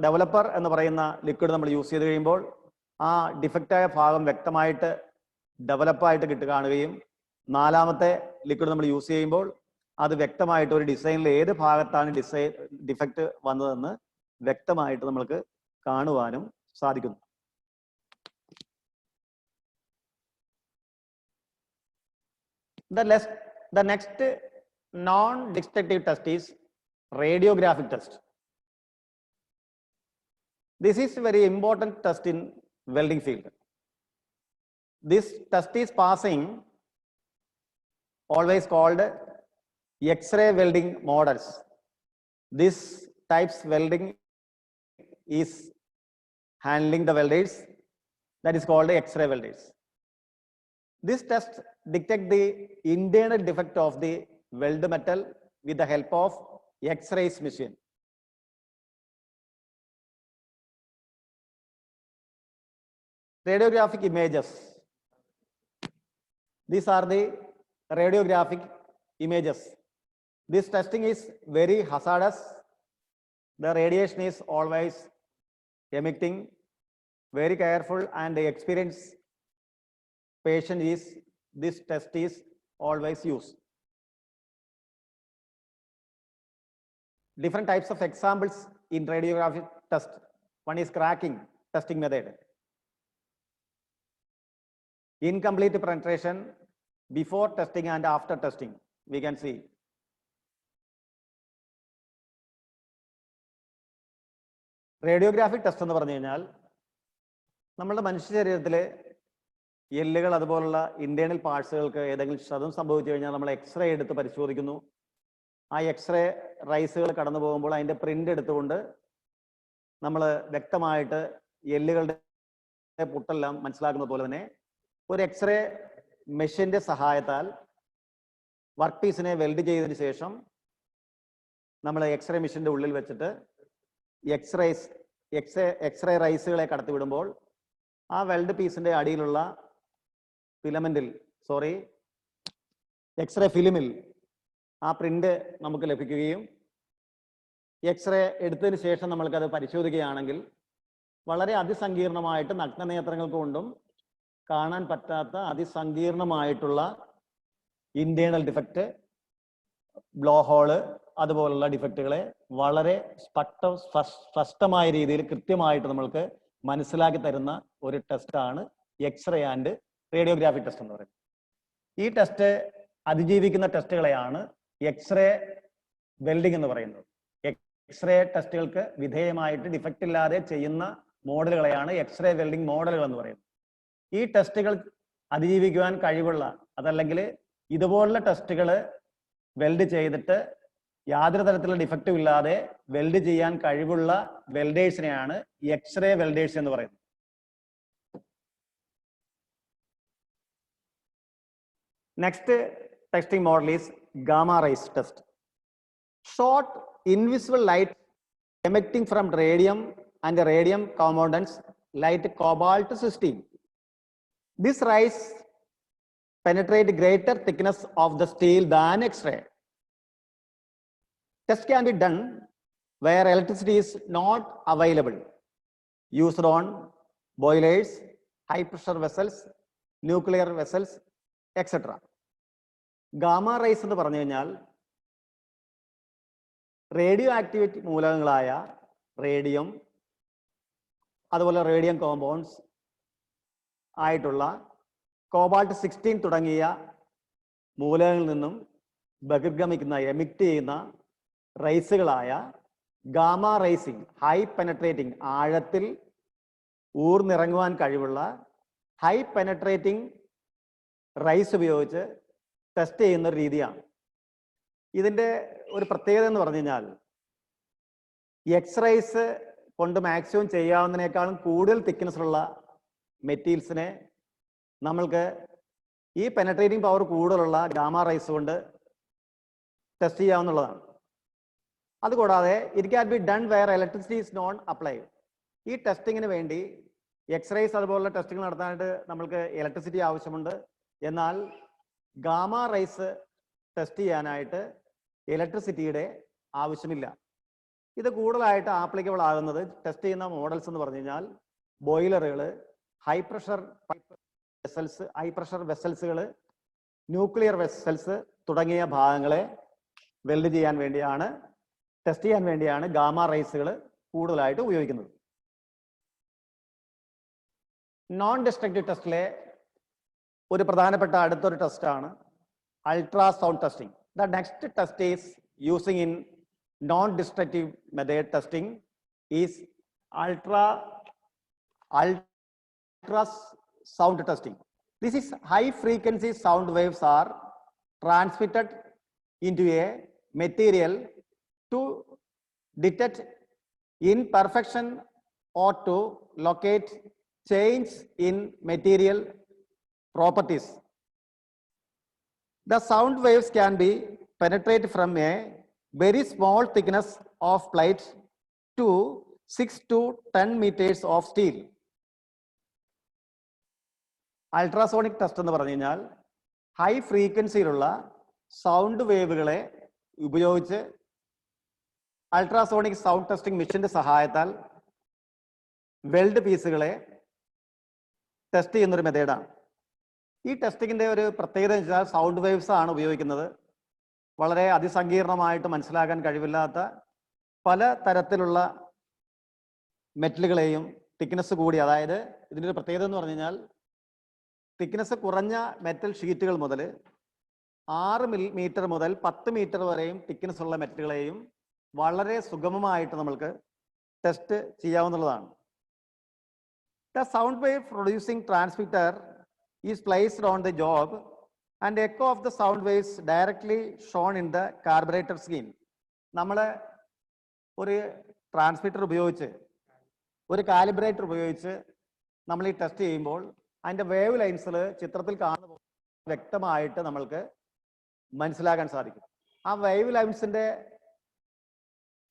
ഡെവലപ്പർ എന്ന് പറയുന്ന ലിക്വിഡ് നമ്മൾ യൂസ് ചെയ്ത് കഴിയുമ്പോൾ ആ ഡിഫക്റ്റായ ഭാഗം വ്യക്തമായിട്ട് ഡെവലപ്പായിട്ട് കാണുകയും നാലാമത്തെ ലിക്വിഡ് നമ്മൾ യൂസ് ചെയ്യുമ്പോൾ അത് വ്യക്തമായിട്ട് ഒരു ഡിസൈനിൽ ഏത് ഭാഗത്താണ് ഡിഫക്റ്റ് വന്നതെന്ന് വ്യക്തമായിട്ട് നമ്മൾക്ക് കാണുവാനും സാധിക്കുന്നു. The next non-destructive test is radiographic test. This is a very important test in welding field. This test is passing always called X-ray welding models. This types welding is handling the welders, that is called X-ray welders. This test detects the internal defect of the weld metal with the help of X-rays machine. Radiographic images. These are the radiographic images. This testing is very hazardous. The radiation is always emitting. Very careful and experienced patient is this test is always used. Different types of examples in radiographic test. One is cracking testing method. Incomplete penetration before testing and after testing we can see. Radiographic test എന്ന് പറഞ്ഞു കഴിഞ്ഞാൽ നമ്മളുടെ മനുഷ്യ ശരീരത്തിലെ എല്ലുകൾ അതുപോലുള്ള internal പാർട്സുകൾക്ക് ഏതെങ്കിലും ക്ഷതം സംഭവിച്ചു കഴിഞ്ഞാൽ നമ്മൾ എക്സ്റേ എടുത്ത് പരിശോധിക്കുന്നു. ആ എക്സ്റേ റൈസുകൾ കടന്നു പോകുമ്പോൾ അതിൻ്റെ പ്രിന്റ് എടുത്തുകൊണ്ട് നമ്മൾ വ്യക്തമായിട്ട് എല്ലുകളുടെ പൊട്ടെല്ലാം മനസ്സിലാക്കുന്ന പോലെ തന്നെ ഒരു എക്സ്റേ മെഷീന്റെ സഹായത്താൽ വർക്ക് പീസിനെ വെൽഡ് ചെയ്തതിന് ശേഷം നമ്മൾ എക്സ്റേ മെഷീന്റെ ഉള്ളിൽ വെച്ചിട്ട് എക്സ്റേ റൈസുകളെ കടത്തിവിടുമ്പോൾ ആ വെൽഡ് പീസിന്റെ അടിയിലുള്ള എക്സ്റേ ഫിലിമിൽ ആ പ്രിന്റ് നമുക്ക് ലഭിക്കുകയും എക്സ്റേ എടുത്തതിന് ശേഷം നമ്മൾക്കത് പരിശോധിക്കുകയാണെങ്കിൽ വളരെ അതിസങ്കീർണമായിട്ട് നഗ്നനേത്രങ്ങൾക്ക് കൊണ്ടും കാണാൻ പറ്റാത്ത അതിസങ്കീർണമായിട്ടുള്ള ഇന്റേണൽ ഡിഫക്റ്റ്, ബ്ലോ ഹോള് അതുപോലുള്ള ഡിഫക്റ്റുകളെ വളരെ സ്പഷ്ടമായ രീതിയിൽ കൃത്യമായിട്ട് നമ്മൾക്ക് മനസ്സിലാക്കി തരുന്ന ഒരു ടെസ്റ്റാണ് എക്സ്റേ ആൻഡ് റേഡിയോഗ്രാഫി ടെസ്റ്റ് എന്ന് പറയുന്നത്. ഈ ടെസ്റ്റ് അതിജീവിക്കുന്ന ടെസ്റ്റുകളെയാണ് എക്സ്റേ വെൽഡിംഗ് എന്ന് പറയുന്നത്. എക്സ്റേ ടെസ്റ്റുകൾക്ക് വിധേയമായിട്ട് ഡിഫക്റ്റ് ഇല്ലാതെ ചെയ്യുന്ന മോഡലുകളെയാണ് എക്സ്റേ വെൽഡിംഗ് മോഡലുകൾ എന്ന് പറയുന്നത്. ഈ ടെസ്റ്റുകൾ അതിജീവിക്കുവാൻ കഴിവുള്ള, അതല്ലെങ്കിൽ ഇതുപോലുള്ള ടെസ്റ്റുകൾ വെൽഡ് ചെയ്തിട്ട് യാതൊരു തരത്തിലുള്ള ഡിഫക്റ്റും ഇല്ലാതെ വെൽഡ് ചെയ്യാൻ കഴിവുള്ള വെൽഡേഴ്സിനെയാണ് എക്സ്റേ വെൽഡേഴ്സ് എന്ന് പറയുന്നത്. Next testing model is gamma rays test. Short invisible light emitting from radium and radium components light cobalt-60. This rays penetrate greater thickness of the steel than X-ray. Test can be done where electricity is not available. Used on boilers, high pressure vessels, nuclear vessels, etc. Gamma rays എന്ന് പറഞ്ഞു കഴിഞ്ഞാൽ radio activity മൂലകങ്ങളായ radium, അതുപോലെ radium compounds ആയിട്ടുള്ള കോബാൾട്ട്-16 തുടങ്ങിയ മൂലകങ്ങളിൽ നിന്നും ബഹിർഗമിക്കുന്ന, emit ചെയ്യുന്ന റൈസുകളായ gamma rising, high penetrating, ആഴത്തിൽ ഊർന്നിറങ്ങുവാൻ കഴിവുള്ള ഹൈ പെനട്രേറ്റിംഗ് റൈസ് ഉപയോഗിച്ച് ടെസ്റ്റ് ചെയ്യുന്ന ഒരു രീതിയാണ്. ഇതിൻ്റെ ഒരു പ്രത്യേകത എന്ന് പറഞ്ഞു കഴിഞ്ഞാൽ എക്സ്റേസ് കൊണ്ട് മാക്സിമം ചെയ്യാവുന്നതിനേക്കാളും കൂടുതൽ തിക്നെസ് ഉള്ള മെറ്റീരിയൽസിനെ നമ്മൾക്ക് ഈ പെനട്രേറ്റിംഗ് പവർ കൂടുതലുള്ള ഗാമ റൈസ് കൊണ്ട് ടെസ്റ്റ് ചെയ്യാവുന്നതാണ്. അതുകൂടാതെ it can be done where electricity is non apply. ഈ ടെസ്റ്റിങ്ങിന് വേണ്ടി എക്സ്റേസ് അതുപോലുള്ള ടെസ്റ്റിംഗ് നടത്താനായിട്ട് നമ്മൾക്ക് ഇലക്ട്രിസിറ്റി ആവശ്യമുണ്ട്. എന്നാൽ ഗാമ റൈസ് ടെസ്റ്റ് ചെയ്യാനായിട്ട് ഇലക്ട്രിസിറ്റിയുടെ ആവശ്യമില്ല. ഇത് കൂടുതലായിട്ട് ആപ്ലിക്കബിൾ ആകുന്നത് ടെസ്റ്റ് ചെയ്യുന്ന മോഡൽസ് എന്ന് പറഞ്ഞു കഴിഞ്ഞാൽ ബോയിലറുകൾ, ഹൈ പ്രഷർ വെസൽസുകൾ, ന്യൂക്ലിയർ വെസൽസ് തുടങ്ങിയ ഭാഗങ്ങളെ വെൽഡ് ചെയ്യാൻ വേണ്ടിയാണ്, ടെസ്റ്റ് ചെയ്യാൻ വേണ്ടിയാണ് ഗാമ റൈസുകൾ കൂടുതലായിട്ട് ഉപയോഗിക്കുന്നത്. നോൺ ഡിസ്ട്രക്റ്റീവ് ടെസ്റ്റിലെ ഒരു പ്രധാനപ്പെട്ട അടുത്തൊരു ടെസ്റ്റാണ് ultrasound testing. The next test is using in non-destructive method testing is ultrasound testing. This is high frequency sound waves are transmitted into a material to detect imperfection or to locate change in material properties. The sound waves can be penetrate from a very small thickness of plate to 6 to 10 meters of steel. Ultrasonic test എന്ന് പറഞ്ഞു കഴിഞ്ഞാൽ high ഫ്രീക്വൻസിയിലുള്ള sound വേവുകളെ ഉപയോഗിച്ച് ultrasonic sound testing മെഷീന്റെ സഹായത്താൽ weld പീസുകളെ test ചെയ്യുന്നൊരു മെത്തേഡാണ്. ഈ ടെസ്റ്റിങ്ങിന്റെ ഒരു പ്രത്യേകത എന്ന് വെച്ചാൽ സൗണ്ട് വേവ്സ് ആണ് ഉപയോഗിക്കുന്നത്. വളരെ അതിസങ്കീർണമായിട്ട് മനസ്സിലാക്കാൻ കഴിവില്ലാത്ത പല തരത്തിലുള്ള മെറ്റലുകളെയും തിക്നെസ് കൂടി, അതായത് ഇതിൻ്റെ ഒരു പ്രത്യേകത എന്ന് പറഞ്ഞു കഴിഞ്ഞാൽ തിക്നെസ് കുറഞ്ഞ മെറ്റൽ ഷീറ്റുകൾ മുതൽ 6 മീറ്റർ മുതൽ 10 മീറ്റർ വരെയും തിക്നെസ് ഉള്ള മെറ്റലുകളെയും വളരെ സുഗമമായിട്ട് നമ്മൾക്ക് ടെസ്റ്റ് ചെയ്യാവുന്നതാണ്. The sound wave producing transmitter is placed on the job and echo of the sound waves directly shown in the carburetor screen. നമ്മൾ ഒരു ട്രാൻസ്മിറ്റർ ഉപയോഗിച്ച്, ഒരു കാലിബ്രേറ്റർ ഉപയോഗിച്ച് നമ്മൾ ഈ ടെസ്റ്റ് ചെയ്യുമ്പോൾ അതിൻ്റെ വേവ് ലൈൻസിൽ ചിത്രത്തിൽ കാണുന്ന വ്യക്തമായിട്ട് നമ്മൾക്ക് മനസ്സിലാക്കാൻ സാധിക്കും. ആ വേവ് ലൈൻസിൻ്റെ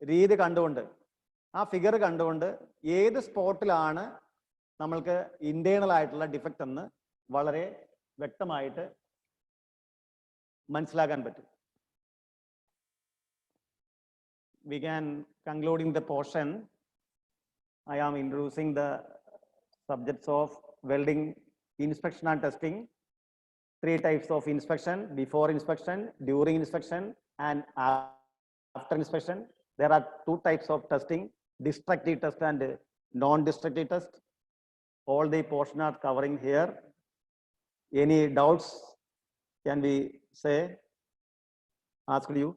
രീതി കണ്ടുകൊണ്ട് ആ ഫിഗർ കണ്ടുകൊണ്ട് ഏത് സ്പോട്ടിലാണ് നമ്മൾക്ക് ഇന്റേണൽ ആയിട്ടുള്ള ഡിഫക്റ്റ് എന്ന് വളരെ വ്യക്തമായിട്ട് മനസ്സിലാക്കാൻ പറ്റും. We can concluding the portion. I am introducing the subjects of welding inspection and testing. 3 types of inspection: before inspection, during inspection, and after inspection. There are 2 types of testing: destructive test and non-destructive test. All the portion are covering here. Any doubts can we say? Ask you.